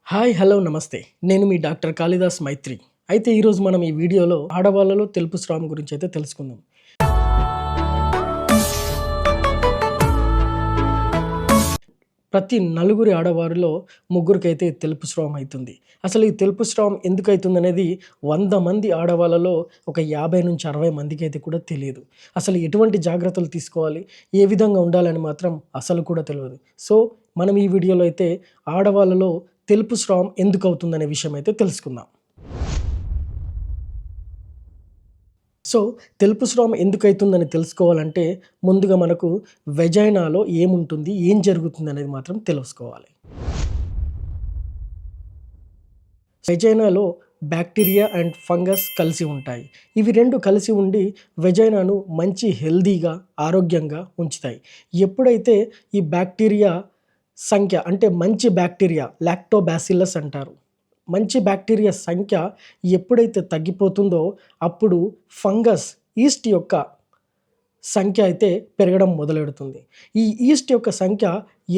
Hi hello నమస్తే. నేను మీ doctor Kalidas మైత్రి. అయితే ఈరోజు మనం ఈ వీడియోలో ఆడవాళ్ళలో తెలుపు స్రావం గురించి అయితే తెలుసుకుందాం. ప్రతి నలుగురి ఆడవారిలో ముగ్గురికైతే తెలుపు స్రావం అవుతుంది. అసలు ఈ తెలుపు స్రావం ఎందుకు అవుతుందనేది 100 మంది ఆడవాళ్ళలో ఒక 50-60 మందికైతే కూడా తెలియదు. అసలు ఎటువంటి జాగ్రత్తలు తీసుకోవాలి, ఏ విధంగా ఉండాలని మాత్రం అసలు కూడా తెలియదు. సో మనం ఈ వీడియోలో అయితే ఆడవాళ్ళలో తెలుపు స్రావం ఎందుకు అవుతుందనే విషయం అయితే తెలుసుకుందాం. సో తెలుపు స్రావం ఎందుకు అవుతుందని తెలుసుకోవాలంటే ముందుగా మనకు వెజైనాలో ఏముంటుంది, ఏం జరుగుతుంది అనేది మాత్రం తెలుసుకోవాలి. వెజైనాలో బ్యాక్టీరియా అండ్ ఫంగస్ కలిసి ఉంటాయి. ఇవి రెండు కలిసి ఉండి వెజైనాను మంచి హెల్దీగా, ఆరోగ్యంగా ఉంచుతాయి. ఎప్పుడైతే ఈ బ్యాక్టీరియా సంఖ్య అంటే మంచి బ్యాక్టీరియా లాక్టోబాసిల్లస్ అంటారు. మంచి బ్యాక్టీరియా సంఖ్య ఎప్పుడైతే తగ్గిపోతుందో అప్పుడు ఫంగస్ ఈస్ట్ యొక్క సంఖ్య అయితే పెరగడం మొదలెడుతుంది. ఈ ఈస్ట్ యొక్క సంఖ్య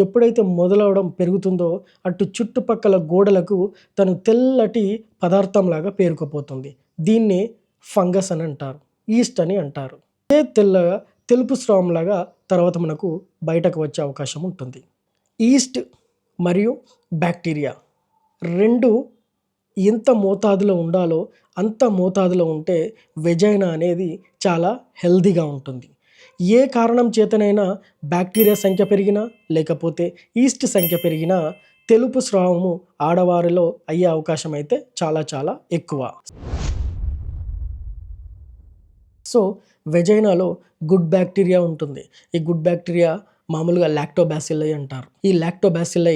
ఎప్పుడైతే మొదలవడం పెరుగుతుందో అటు చుట్టుపక్కల గోడలకు తను తెల్లటి పదార్థంలాగా పేరుకుపోతుంది. దీన్నే ఫంగస్ అని అంటారు, ఈస్ట్ అని అంటారు. ఇదే తెల్లగా తెలుపు స్రావంలాగా తర్వాత మనకు బయటకు వచ్చే అవకాశం ఉంటుంది. ఈస్ట్ మరియు బ్యాక్టీరియా రెండు ఎంత మోతాదులో ఉండాలో అంత మోతాదులో ఉంటే వెజైనా అనేది చాలా హెల్తీగా ఉంటుంది. ఏ కారణం చేతనైనా బ్యాక్టీరియా సంఖ్య పెరిగినా లేకపోతే ఈస్ట్ సంఖ్య పెరిగినా తెలుపు స్రావము ఆడవారిలో అయ్యే అవకాశం అయితే చాలా చాలా ఎక్కువ. సో వెజైనాలో గుడ్ బ్యాక్టీరియా ఉంటుంది. ఈ గుడ్ బ్యాక్టీరియా మామూలుగా లాక్టోబాసిల్లై అంటారు. ఈ లాక్టోబాసిల్లై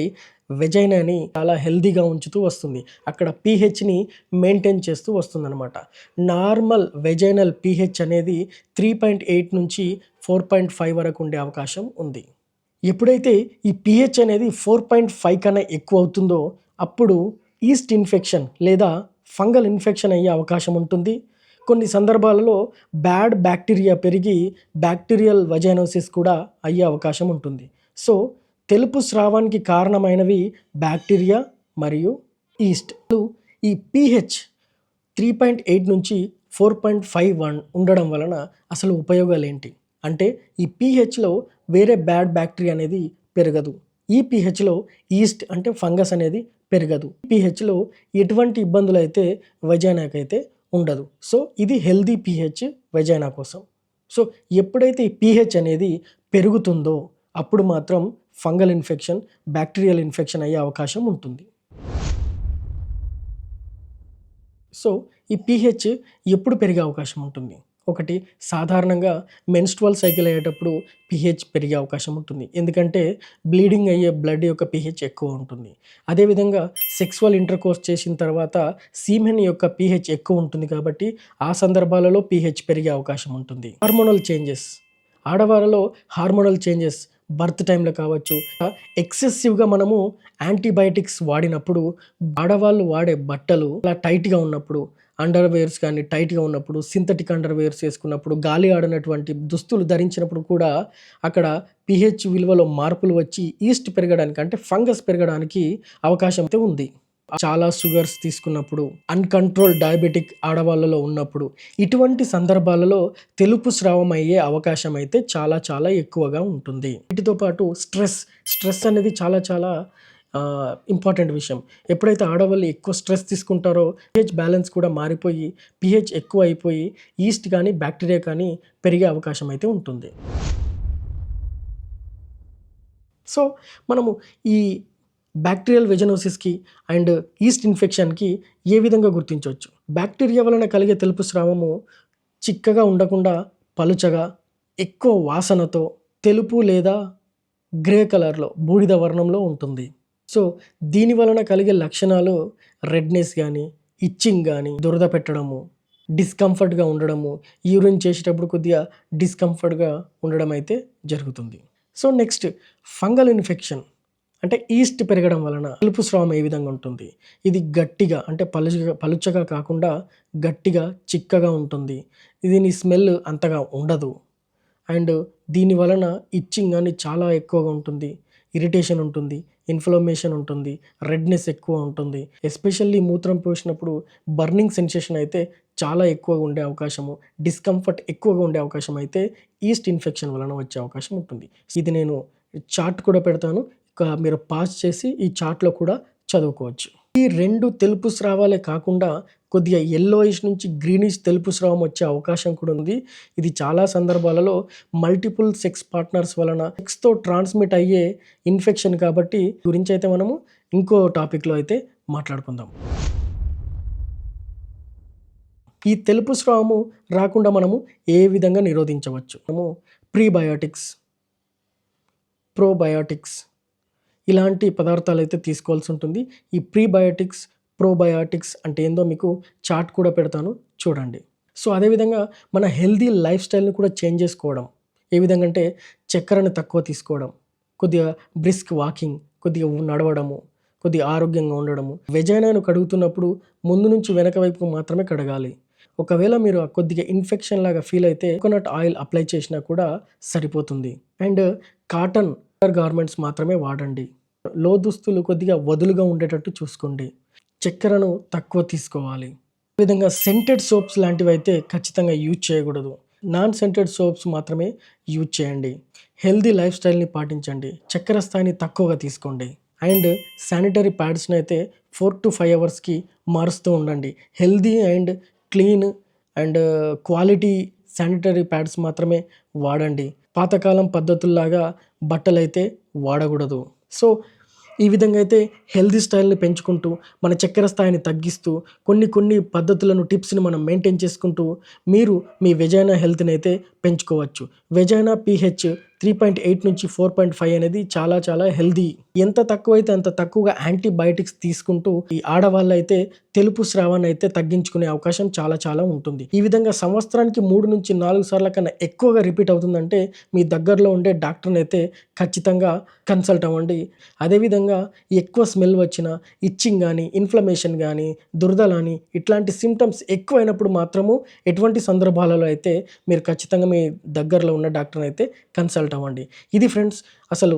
వెజైనాని చాలా హెల్దీగా ఉంచుతూ వస్తుంది. అక్కడ పీహెచ్ని మెయింటైన్ చేస్తూ వస్తుందన్నమాట. నార్మల్ వెజైనల్ పీహెచ్ అనేది 3.8 నుంచి 4.5 వరకు ఉండే అవకాశం ఉంది. ఎప్పుడైతే ఈ పీహెచ్ అనేది 4.5 కన్నా ఎక్కువ అవుతుందో అప్పుడు ఈస్ట్ ఇన్ఫెక్షన్ లేదా ఫంగల్ ఇన్ఫెక్షన్ అయ్యే అవకాశం ఉంటుంది. కొన్ని సందర్భాలలో బ్యాడ్ బ్యాక్టీరియా పెరిగి బ్యాక్టీరియల్ వజైనోసిస్ కూడా అయ్యే అవకాశం ఉంటుంది. సో తెలుపు స్రావానికి కారణమైనవి బ్యాక్టీరియా మరియు ఈస్ట్. ఈ పీహెచ్ 3.8 నుంచి 4.51 ఉండడం వలన అసలు ఉపయోగాలు ఏంటి అంటే ఈ పీహెచ్లో వేరే బ్యాడ్ బ్యాక్టీరియా అనేది పెరగదు. ఈ పీహెచ్లో ఈస్ట్ అంటే ఫంగస్ అనేది పెరగదు. ఈ పీహెచ్లో ఎటువంటి ఇబ్బందులు అయితే వెజైనాకైతే ఉండదు. సో ఇది హెల్దీ పీహెచ్ వెజైనా కోసం. సో ఎప్పుడైతే ఈ పీహెచ్ అనేది పెరుగుతుందో అప్పుడు మాత్రం ఫంగల్ ఇన్ఫెక్షన్, బ్యాక్టీరియల్ ఇన్ఫెక్షన్ అయ్యే అవకాశం ఉంటుంది. సో ఈ పీహెచ్ ఎప్పుడు పెరిగే అవకాశం ఉంటుంది? ఒకటి, సాధారణంగా మెన్స్ట్రువల్ సైకిల్ అయ్యేటప్పుడు పీహెచ్ పెరిగే అవకాశం ఉంటుంది. ఎందుకంటే బ్లీడింగ్ అయ్యే బ్లడ్ యొక్క పీహెచ్ ఎక్కువ ఉంటుంది. అదేవిధంగా సెక్సువల్ ఇంటర్కోర్స్ చేసిన తర్వాత సీమెన్ యొక్క పీహెచ్ ఎక్కువ ఉంటుంది కాబట్టి ఆ సందర్భాలలో పీహెచ్ పెరిగే అవకాశం ఉంటుంది. హార్మోనల్ చేంజెస్, ఆడవారిలో హార్మోనల్ చేంజెస్ బర్త్ టైంలో కావచ్చు, ఎక్సెసివ్గా మనము యాంటీబయాటిక్స్ వాడినప్పుడు, ఆడవాళ్ళు వాడే బట్టలు అలా టైట్గా ఉన్నప్పుడు, అండర్వేర్స్ కానీ టైట్గా ఉన్నప్పుడు, సింథటిక్ అండర్వేర్స్ వేసుకున్నప్పుడు, గాలి ఆడినటువంటి దుస్తులు ధరించినప్పుడు కూడా అక్కడ పీహెచ్ విలువలో మార్పులు వచ్చి ఈస్ట్ పెరగడానికి అంటే ఫంగస్ పెరగడానికి అవకాశం అయితే ఉంది. చాలా షుగర్స్ తీసుకున్నప్పుడు, అన్కంట్రోల్ డయాబెటిక్ ఆడవాళ్ళలో ఉన్నప్పుడు, ఇటువంటి సందర్భాలలో తెలుపు స్రావం అయ్యే అవకాశం అయితే చాలా చాలా ఎక్కువగా ఉంటుంది. వీటితో పాటు స్ట్రెస్ అనేది చాలా చాలా ఇంపార్టెంట్ విషయం. ఎప్పుడైతే ఆడవాళ్ళు ఎక్కువ స్ట్రెస్ తీసుకుంటారో పీహెచ్ బ్యాలెన్స్ కూడా మారిపోయి పీహెచ్ ఎక్కువ అయిపోయి ఈస్ట్ కానీ బ్యాక్టీరియా కానీ పెరిగే అవకాశం అయితే ఉంటుంది. సో మనము ఈ బ్యాక్టీరియల్ వెజనోసిస్కి అండ్ ఈస్ట్ ఇన్ఫెక్షన్కి ఏ విధంగా గుర్తించవచ్చు? బ్యాక్టీరియా వలన కలిగే తెలుపు స్రావము చిక్కగా ఉండకుండా పలుచగా, ఎక్కువ వాసనతో, తెలుపు లేదా గ్రే కలర్లో బూడిద వర్ణంలో ఉంటుంది. సో దీని వలన కలిగే లక్షణాలు రెడ్నెస్ కానీ, ఇచ్చింగ్ కానీ, దురద పెట్టడము, డిస్కంఫర్ట్గా ఉండడము, యూరిన్ చేసేటప్పుడు కొద్దిగా డిస్కంఫర్ట్గా ఉండడం అయితే జరుగుతుంది. సో నెక్స్ట్, ఫంగల్ ఇన్ఫెక్షన్ అంటే ఈస్ట్ పెరగడం వలన తెలుపు స్రావం ఏ విధంగా ఉంటుంది? ఇది గట్టిగా అంటే పలుచగా కాకుండా గట్టిగా చిక్కగా ఉంటుంది. దీని స్మెల్ అంతగా ఉండదు. అండ్ దీని వలన ఇచ్చింగ్ అని చాలా ఎక్కువగా ఉంటుంది, ఇరిటేషన్ ఉంటుంది, ఇన్ఫ్లమేషన్ ఉంటుంది, రెడ్నెస్ ఎక్కువ ఉంటుంది. ఎస్పెషల్లీ మూత్రం పోసినప్పుడు బర్నింగ్ సెన్సేషన్ అయితే చాలా ఎక్కువగా ఉండే అవకాశము, డిస్కంఫర్ట్ ఎక్కువగా ఉండే అవకాశం అయితే ఈస్ట్ ఇన్ఫెక్షన్ వలన వచ్చే అవకాశం ఉంటుంది. ఇది నేను చార్ట్ కూడా పెడతాను. మీరు పాజ్ చేసి ఈ చార్ట్‌లో కూడా చదువుకోవచ్చు. ఈ 2 తెలుపు స్రావాలే కాకుండా కొద్దిగా యెల్లోయిష్ నుంచి గ్రీనిష్ తెలుపు స్రావం వచ్చే అవకాశం కూడా ఉంది. ఇది చాలా సందర్భాలలో మల్టిపుల్ సెక్స్ పార్ట్నర్స్ వలన సెక్స్‌తో ట్రాన్స్మిట్ అయ్యే ఇన్ఫెక్షన్ కాబట్టి గురించి అయితే మనము ఇంకో టాపిక్‌లో అయితే మాట్లాడుకుందాం. ఈ తెలుపు స్రావము రాకుండా మనము ఏ విధంగా నిరోధించవచ్చు? మనము ప్రీబయోటిక్స్, ప్రోబయోటిక్స్ ఇలాంటి పదార్థాలైతే తీసుకోవాల్సి ఉంటుంది. ఈ ప్రీబయోటిక్స్, ప్రోబయోటిక్స్ అంటే ఏందో మీకు చార్ట్ కూడా పెడతాను చూడండి. సో అదేవిధంగా మన హెల్తీ లైఫ్ స్టైల్‌ని కూడా చేంజ్ చేసుకోవడం. ఏ విధంగా అంటే చక్కెరని తక్కువ తీసుకోవడం, కొద్దిగా బ్రిస్క్ వాకింగ్, కొద్దిగా నడవడము, కొద్దిగా ఆరోగ్యంగా ఉండడము. వెజైనాను కడుగుతున్నప్పుడు ముందు నుంచి వెనక వైపుకు మాత్రమే కడగాలి. ఒకవేళ మీరు కొద్దిగా ఇన్ఫెక్షన్ లాగా ఫీల్ అయితే కోకోనట్ ఆయిల్ అప్లై చేసినా కూడా సరిపోతుంది. అండ్ కాటన్ గార్మెంట్స్ మాత్రమే వాడండి. లోదుస్తులు కొద్దిగా వదులుగా ఉండేటట్టు చూసుకోండి. చక్కెరను తక్కువ తీసుకోవాలి. ఈ విధంగా సెంటెడ్ సోప్స్ లాంటివి అయితే ఖచ్చితంగా యూజ్ చేయకూడదు. నాన్ సెంటెడ్ సోప్స్ మాత్రమే యూజ్ చేయండి. హెల్తీ లైఫ్ స్టైల్‌ని పాటించండి. చక్కెర స్థాయిని తక్కువగా తీసుకోండి. అండ్ శానిటరీ ప్యాడ్స్‌ని అయితే 4 to 5 అవర్స్‌కి మారుస్తూ ఉండండి. Healthy and clean and quality sanitary pads మాత్రమే వాడండి. పాతకాలం పద్ధతుల్లాగా బట్టలైతే వాడకూడదు. సో ఈ విధంగా అయితే హెల్తీ స్టైల్‌ని పెంచుకుంటూ, మన చక్కెర స్థాయిని తగ్గిస్తూ, కొన్ని పద్ధతులను, టిప్స్‌ని మనం మెయింటైన్ చేసుకుంటూ మీరు మీ వెజైనా హెల్త్‌ని అయితే పెంచుకోవచ్చు. వెజైనా పీహెచ్ 3.8 నుంచి 4.5 అనేది చాలా చాలా హెల్తీ. ఎంత తక్కువైతే అంత తక్కువగా యాంటీబయాటిక్స్ తీసుకుంటూ ఈ ఆడవాళ్ళైతే తెలుపు స్రావాన్ని అయితే తగ్గించుకునే అవకాశం చాలా చాలా ఉంటుంది. ఈ విధంగా సంవత్సరానికి 3 నుంచి 4 సార్ల కన్నా ఎక్కువగా రిపీట్ అవుతుందంటే మీ దగ్గరలో ఉండే డాక్టర్‌ని అయితే ఖచ్చితంగా కన్సల్ట్ అవ్వండి. అదేవిధంగా ఎక్కువ స్మెల్ వచ్చినా, ఇచ్చింగ్ గానీ, ఇన్ఫ్లమేషన్ గానీ, దురదలని ఇట్లాంటి సింప్టమ్స్ ఎక్కువైనప్పుడు మాత్రము ఎటువంటి సందర్భాలలో అయితే మీరు ఖచ్చితంగా మీ దగ్గరలో ఉన్న డాక్టర్‌ని అయితే కన్సల్ట్ అవ్వండి. ఇది ఫ్రెండ్స్ అసలు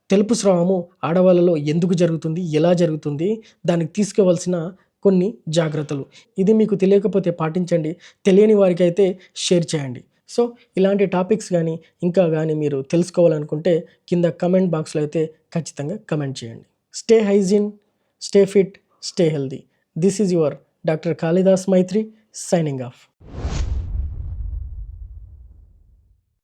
తెలుపు స్రావము ఆడవాళ్ళలో ఎందుకు జరుగుతుంది? ఎలా జరుగుతుంది? దానికి తీసుకోవాల్సిన కొన్ని జాగ్రత్తలు. ఇది మీకు తెలియకపోతే పాటించండి. తెలియని వారికైతే షేర్ చేయండి. సో ఇలాంటి టాపిక్స్ గానీ, ఇంకా గానీ మీరు తెలుసుకోవాలనుకుంటే కింద కమెంట్ బాక్స్‌లో అయితే ఖచ్చితంగా కమెంట్ చేయండి. Stay hygiene, stay fit, stay healthy. This is your doctor Kalidas Maitri signing of.